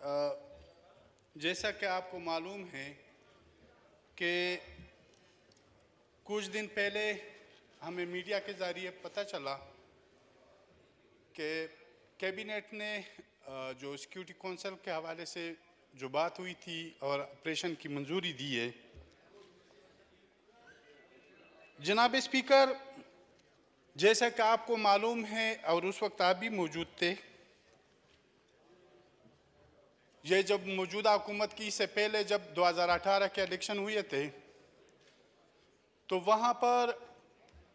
जैसा कि आपको मालूम है कि कुछ दिन पहले हमें मीडिया के ज़रिए पता चला कि कैबिनेट ने जो सिक्योरिटी कौंसिल के हवाले से जो बात हुई थी और ऑपरेशन की मंजूरी दी है। जनाब स्पीकर, जैसा कि आपको मालूम है और उस वक्त आप भी मौजूद थे, ये जब मौजूदा हुकूमत की से पहले जब 2018 के इलेक्शन हुए थे तो वहाँ पर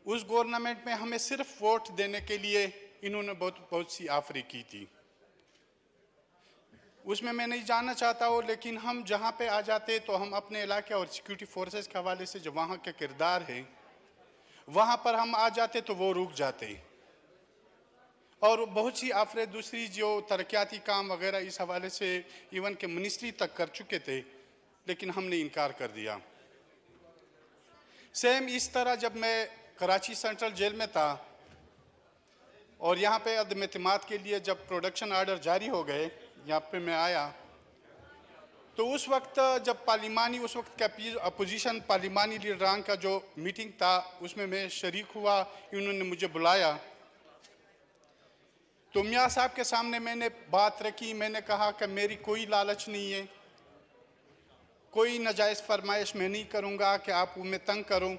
उस गवर्नमेंट में हमें सिर्फ वोट देने के लिए इन्होंने बहुत सी ऑफरें की थी। उसमें मैं नहीं जानना चाहता हूँ, लेकिन हम जहाँ पे आ जाते तो हम अपने इलाके और सिक्योरिटी फोर्सेस के हवाले से जो वहाँ के किरदार है वहाँ पर हम आ जाते तो वो रुक जाते और बहुत सी ऑफरें दूसरी जो तरक्याती काम वगैरह इस हवाले से इवन के मिनिस्ट्री तक कर चुके थे, लेकिन हमने इनकार कर दिया। सेम इस तरह जब मैं कराची सेंट्रल जेल में था और यहाँ पे अदम एतमाद के लिए जब प्रोडक्शन आर्डर जारी हो गए, यहाँ पे मैं आया तो उस वक्त जब उस वक्त का अपोजिशन पार्लिमानी लीडरान का जो मीटिंग था उसमें मैं शरीक हुआ। इन्होंने मुझे बुलाया तो मियाँ साहब के सामने मैंने बात रखी। मैंने कहा कि मेरी कोई लालच नहीं है, कोई नाजायज़ फरमाइश मैं नहीं करूँगा कि आप उन्हें तंग करूँ।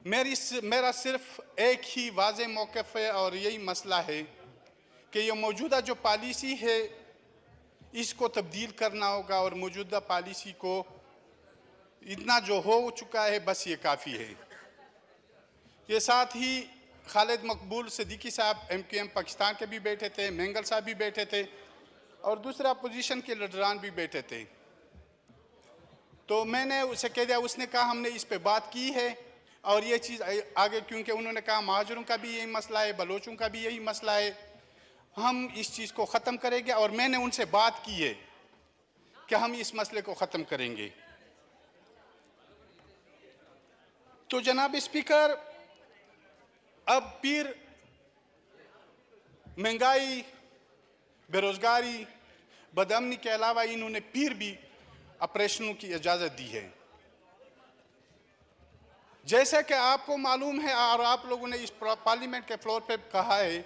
मेरा सिर्फ एक ही वाज़े मौक़िफ़ है और यही मसला है कि ये मौजूदा जो पॉलिसी है इसको तब्दील करना होगा और मौजूदा पॉलिसी को इतना जो हो चुका है बस ये काफ़ी है। ये साथ ही खालिद मकबूल सिद्दीकी साहब MKM पाकिस्तान के भी बैठे थे, मेंगल साहब भी बैठे थे और दूसरा अपोजिशन के लीडरान भी बैठे थे। तो मैंने उसे कह दिया, उसने कहा हमने इस पे बात की है और ये चीज़ आगे, क्योंकि उन्होंने कहा महाजरों का भी यही मसला है, बलोचों का भी यही मसला है, हम इस चीज़ को ख़त्म करेंगे और मैंने उनसे बात की है कि हम इस मसले को ख़त्म करेंगे। तो जनाब स्पीकर, अब फिर महंगाई, बेरोज़गारी, बदअमनी के अलावा इन्होंने फिर भी ऑपरेशनों की इजाज़त दी है। जैसे कि आपको मालूम है और आप लोगों ने इस पार्लियामेंट के फ्लोर पे कहा है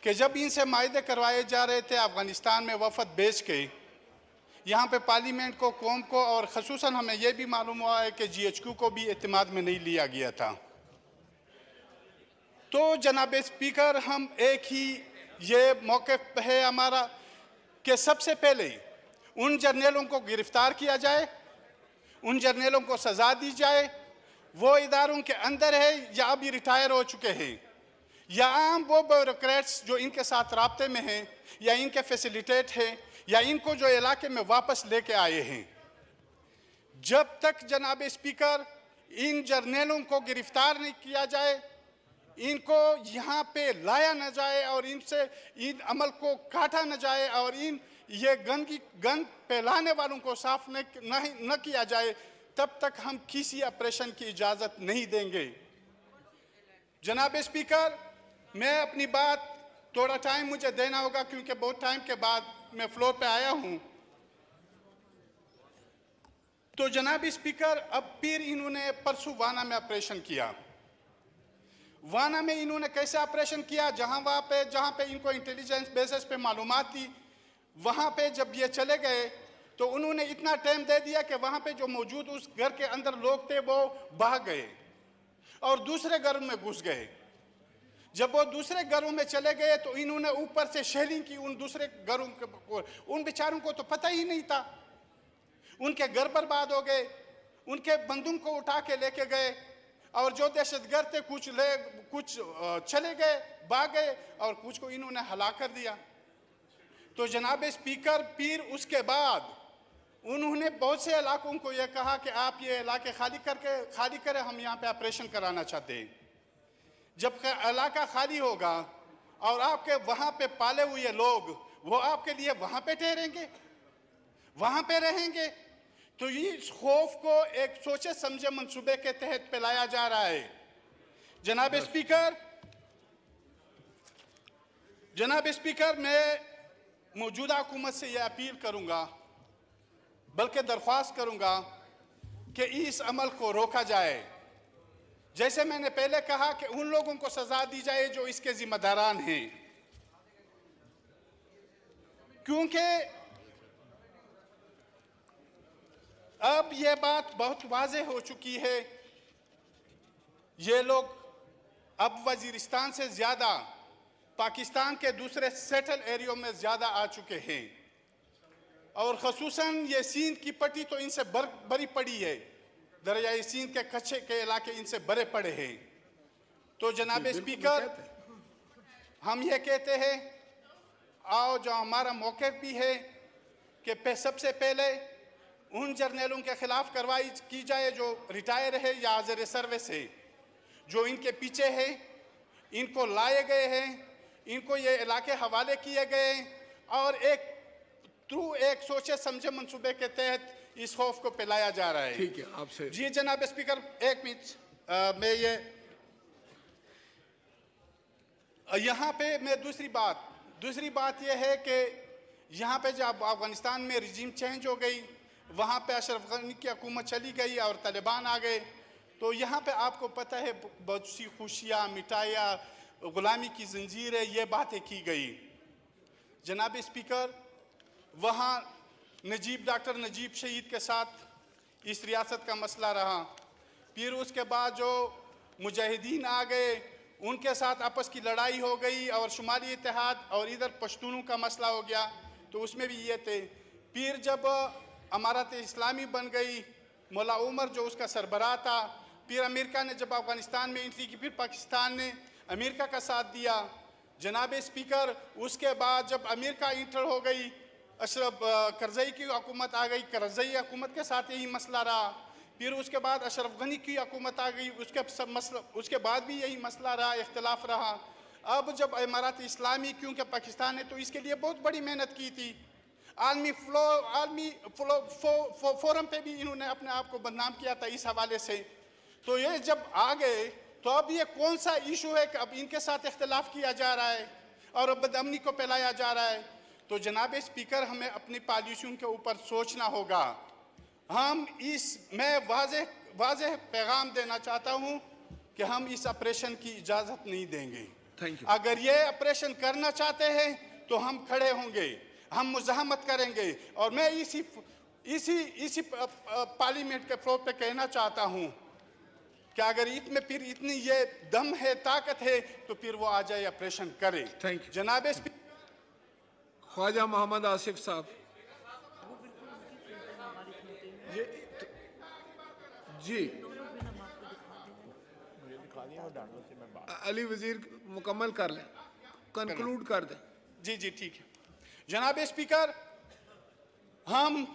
कि जब इनसे मायदे करवाए जा रहे थे अफ़गानिस्तान में वफद भेज के, यहाँ पे पार्लियामेंट को, कौम को और ख़ुसूसन हमें यह भी मालूम हुआ है कि GHQ को भी एतमाद में नहीं लिया गया था। तो जनाब स्पीकर, हम एक ही ये मौक़िफ़ है हमारा कि सबसे पहले उन जर्नलों को गिरफ्तार किया जाए, उन जर्नलों को सज़ा दी जाए, वो इदारों के अंदर है या अभी रिटायर हो चुके हैं या आम वो ब्यूरोक्रेट्स जो इनके साथ राब्ते में हैं या इनके फैसिलिटेट हैं या इनको जो इलाके में वापस लेके आए हैं। जब तक जनाब स्पीकर इन जर्नलों को गिरफ्तार नहीं किया जाए, इनको यहाँ पे लाया न जाए और इनसे इन अमल को काटा न जाए और ये गंद फैलाने वालों को साफ न किया जाए, तब तक हम किसी ऑपरेशन की इजाज़त नहीं देंगे। जनाब स्पीकर, मैं अपनी बात, थोड़ा टाइम मुझे देना होगा क्योंकि बहुत टाइम के बाद मैं फ्लोर पे आया हूँ। तो जनाब स्पीकर, अब फिर इन्होंने परसों वाना में ऑपरेशन किया। वाना में इन्होंने कैसे ऑपरेशन किया? जहाँ पे इनको इंटेलिजेंस बेसिस पे मालूमात थी, वहाँ पे जब ये चले गए तो उन्होंने इतना टाइम दे दिया कि वहाँ पे जो मौजूद उस घर के अंदर लोग थे वो भाग गए और दूसरे घर में घुस गए। जब वो दूसरे घरों में चले गए तो इन्होंने ऊपर से शेलिंग की उन दूसरे घरों को। उन बेचारों को तो पता ही नहीं था, उनके घर बर्बाद हो गए, उनके बंदूक को उठा के लेके गए और जो दहशतगर्द थे कुछ चले गए, भाग गए और कुछ को इन्होंने हला कर दिया। तो जनाब स्पीकर, फिर उसके बाद उन्होंने बहुत से इलाकों को यह कहा कि आप ये इलाके खाली करें, हम यहाँ पे ऑपरेशन कराना चाहते हैं। जब इलाका खाली होगा और आपके वहाँ पे पाले हुए लोग वो आपके लिए वहाँ पे ठहरेंगे, वहाँ पे रहेंगे, तो ये खौफ को एक सोचे समझे मंसूबे के तहत फैलाया जा रहा है। जनाब स्पीकर, मैं मौजूदा हुकूमत से यह अपील करूंगा, बल्कि दरख्वास्त करूंगा कि इस अमल को रोका जाए। जैसे मैंने पहले कहा कि उन लोगों को सजा दी जाए जो इसके जिम्मेदारान हैं, क्योंकि अब यह बात बहुत वाज़ेह हो चुकी है। ये लोग अब वजीरिस्तान से ज़्यादा पाकिस्तान के दूसरे सेटल एरियो में ज़्यादा आ चुके हैं, और ख़ुसूसन ये सिंध की पट्टी तो इनसे बरी पड़ी है। दरियाई सिंध के कच्चे के इलाके इनसे बड़े पड़े हैं। तो जनाब स्पीकर, हम ये कहते हैं, आओ जो हमारा मौक़िफ़ भी है कि सबसे पहले उन जर्नलों के खिलाफ कार्रवाई की जाए जो रिटायर है या आज़र सर्विस है, जो इनके पीछे है, इनको लाए गए हैं, इनको ये इलाके हवाले किए गए, और एक सोचे समझे मंसूबे के तहत इस खौफ को फैलाया जा रहा है। ठीक है, आपसे जी जनाब स्पीकर, एक मिनट मैं यहाँ पे दूसरी बात यह है कि यहाँ पे जब अफगानिस्तान में रिजीम चेंज हो गई, वहाँ पे अशरफ गनी की हुकूमत चली गई और तालिबान आ गए, तो यहाँ पे आपको पता है बहुत सी खुशियाँ, मिठाइयाँ, ग़ुलामी की जंजीरें, ये बातें की गई। जनाब स्पीकर, वहाँ डॉक्टर नजीब शहीद के साथ इस रियासत का मसला रहा, फिर उसके बाद जो मुजाहिदीन आ गए उनके साथ आपस की लड़ाई हो गई, और शुमाली इत्तेहाद और इधर पश्तूनों का मसला हो गया, तो उसमें भी ये थे। फिर जब अमारत इस्लामी बन गई, मौला उमर जो उसका सरबराह था, फिर अमेरिका ने जब अफ़गानिस्तान में एंट्री की, फिर पाकिस्तान ने अमेरिका का साथ दिया। जनाब स्पीकर, उसके बाद जब अमेरिका इंटर हो गई, अशरफ करज़ई की हुकूमत आ गई, करज़ई हुकूमत के साथ यही मसला रहा। फिर उसके बाद अशरफ गनी की हुकूमत आ गई, उसके बाद भी यही मसला रहा, इख्तिलाफ रहा। अब जब इमारत इस्लामी, क्योंकि पाकिस्तान ने तो इसके लिए बहुत बड़ी मेहनत की थी, आलमी फोरम पे भी इन्होंने अपने आप को बदनाम किया था इस हवाले से। तो ये जब आ गए, तो अब ये कौन सा इशू है कि अब इनके साथ इख्तिलाफ किया जा रहा है और अब बदअमनी को फैलाया जा रहा है। तो जनाब स्पीकर, हमें अपनी पॉलिसियों के ऊपर सोचना होगा। मैं वाज़ेह पैगाम देना चाहता हूँ कि हम इस ऑपरेशन की इजाज़त नहीं देंगे। Thank you. अगर ये ऑपरेशन करना चाहते हैं तो हम खड़े होंगे, हम मुज़ाहमत करेंगे, और मैं इसी पार्लियामेंट के फ्लोर पे कहना चाहता हूँ कि अगर इसमें फिर इतनी ये दम है, ताकत है, तो फिर वो आ जाए, ऑपरेशन करे। Thank you. जनाब ख्वाजा मोहम्मद आसिफ साहब। जी अली वजीर मुकम्मल कर लें, कंक्लूड कर दें। जी ठीक है। जनाब स्पीकर, हम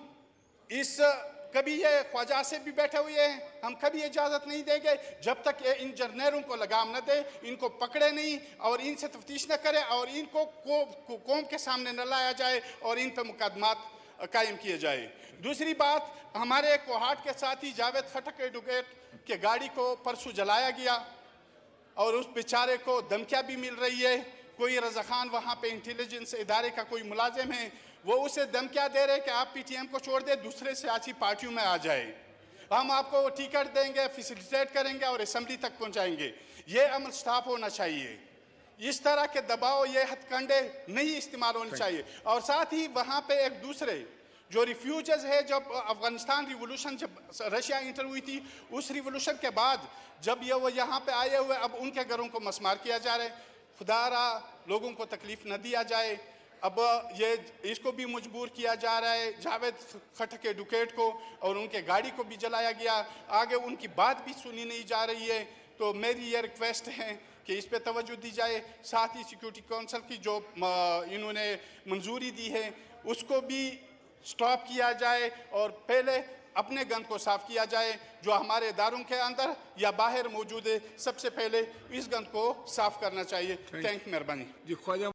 कभी ये ख्वाजा से भी बैठे हुए हैं, हम कभी इजाज़त नहीं देंगे जब तक ये इन जर्नलों को लगाम न दे, इनको पकड़े नहीं और इनसे तफ्तीश न करे और इनको कौम के सामने न लाया जाए और इन पर मुकदमात कायम किए जाए। दूसरी बात, हमारे कोहाट के साथी जावेद खटक एडवोकेट के गाड़ी को परसों जलाया गया और उस बेचारे को धमकियाँ भी मिल रही है। कोई रज़ा खान वहाँ पे इंटेलिजेंस इदारे का कोई मुलाजिम है, वो उसे धमकियाँ दे रहे कि आप पीटीएम को छोड़ दे, दूसरे सियासी पार्टियों में आ जाए, हम आपको टिकट देंगे, फैसिलिटेट करेंगे और असेंबली तक पहुँचाएंगे। ये अमल स्टॉप होना चाहिए। इस तरह के दबाव, ये हथकंडे नहीं इस्तेमाल होने चाहिए। और साथ ही वहाँ पे एक दूसरे जो रिफ्यूजर्स है, जब अफगानिस्तान रिवोल्यूशन, जब रशिया इंटर हुई थी, उस रिवोल्यूशन के बाद जब वो यहाँ पे आए हुए, अब उनके घरों को मसमार किया जा रहा है। खुदारा लोगों को तकलीफ न दिया जाए। अब ये इसको भी मजबूर किया जा रहा है, जावेद खटक एडवोकेट को, और उनके गाड़ी को भी जलाया गया। आगे उनकी बात भी सुनी नहीं जा रही है। तो मेरी ये रिक्वेस्ट है कि इस पे तवज्जो दी जाए। साथ ही सिक्योरिटी काउंसिल की जो इन्होंने मंजूरी दी है, उसको भी स्टॉप किया जाए और पहले अपने गन को साफ किया जाए। जो हमारे इदारों के अंदर या बाहर मौजूद है, सबसे पहले इस गन को साफ करना चाहिए। थैंक मेहरबानी जी। ख्वाजा